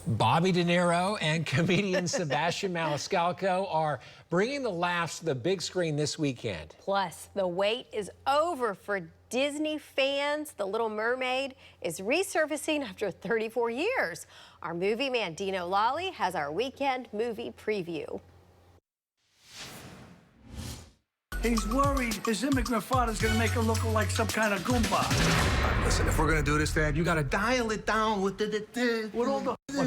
Bobby De Niro and comedian Sebastian Maniscalco are bringing the laughs to the big screen this weekend. Plus, the wait is over for Disney fans. The Little Mermaid is resurfacing after 34 years. Our movie man Dino Lalli has our weekend movie preview. He's worried his immigrant father's gonna make him look like some kind of Goomba. Listen, if we're gonna do this, Dad, you gotta dial it down with the With all the what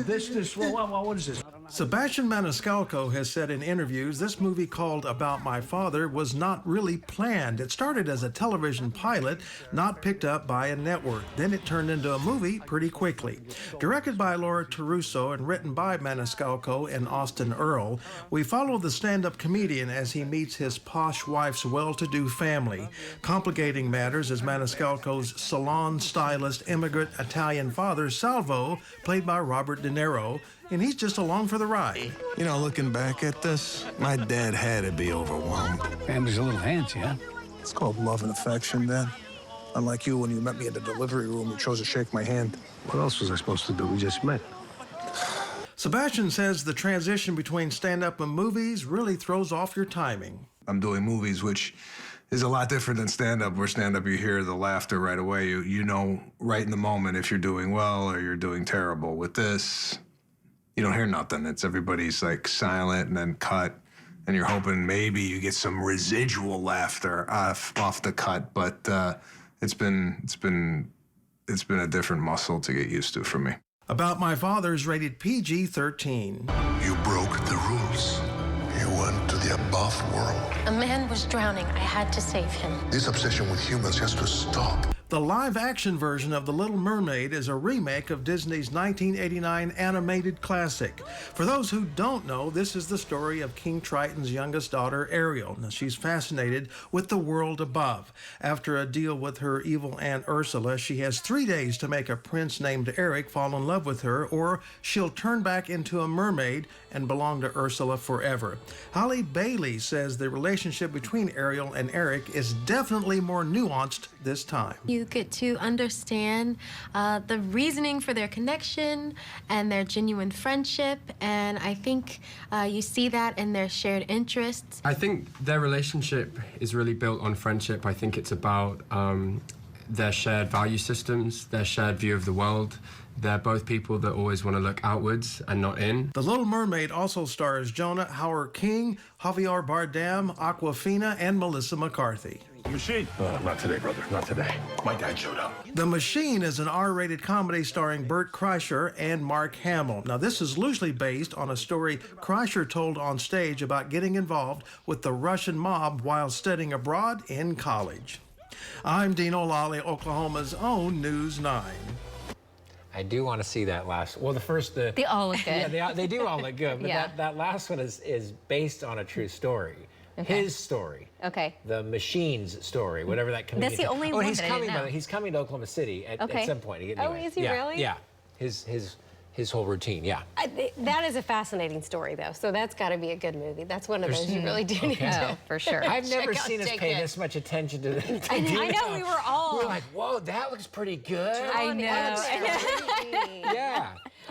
is this? Sebastian Maniscalco has said in interviews this movie called About My Father was not really planned. It started as a television pilot, not picked up by a network. Then it turned into a movie pretty quickly. Directed by Laura Taruso and written by Maniscalco and Austin Earl, we follow the stand-up comedian as he meets his posh wife's well-to-do family. Complicating matters is Maniscalco's salon stylist immigrant Italian father, Salvo, played by Robert De Niro, and he's just along for the ride. You know, looking back at this, my dad had to be overwhelmed. Family's a little handsy, huh? It's called love and affection, Dad. Unlike you, when you met me in the delivery room, you chose to shake my hand. What else was I supposed to do? We just met. Sebastian says the transition between stand-up and movies really throws off your timing. I'm doing movies, which is a lot different than stand-up, where stand-up you hear the laughter right away. You know right in the moment if you're doing well or you're doing terrible. With this, you don't hear nothing. It's everybody's like silent and then cut, and you're hoping maybe you get some residual laughter off the cut. But it's been a different muscle to get used to for me. About My Father is rated PG-13. You broke the rules. You went to the above world. A man was drowning. I had to save him. This obsession with humans has to stop. The live-action version of The Little Mermaid is a remake of Disney's 1989 animated classic. For those who don't know, this is the story of King Triton's youngest daughter, Ariel. Now, she's fascinated with the world above. After a deal with her evil Aunt Ursula, she has 3 days to make a prince named Eric fall in love with her, or she'll turn back into a mermaid and belong to Ursula forever. Holly Bailey says the relationship between Ariel and Eric is definitely more nuanced this time. You get to understand the reasoning for their connection and their genuine friendship, and I think you see that in their shared interests. I think their relationship is really built on friendship. I think it's about their shared value systems, their shared view of the world. They're both people that always want to look outwards and not in. The Little Mermaid also stars Jonah Hauer-King, Javier Bardem, Awkwafina, and Melissa McCarthy. Machine? Not today, brother. Not today. My dad showed up. The Machine is an R-rated comedy starring Bert Kreischer and Mark Hamill. Now, this is loosely based on a story Kreischer told on stage about getting involved with the Russian mob while studying abroad in college. I'm Dino Lalli, Oklahoma's own News 9. I do want to see that last. Well, They all look good. Yeah, they do all look good. But Yeah. that last one is based on a true story. Okay. His story. Okay. The Machine's story, whatever that comedian. That's the only one he's that I coming. didn't know. He's coming to Oklahoma City at some point. Anyway. Is he yeah, really? Yeah. His whole routine. Yeah. That is a fascinating story, though. So that's got to be a good movie. That's one of those you really do need to. Oh, for sure. I've never Check out seen us pay Ticket. this much attention to the. I know, we were all. We're like, whoa, that looks pretty good. I know. Yeah. Yeah.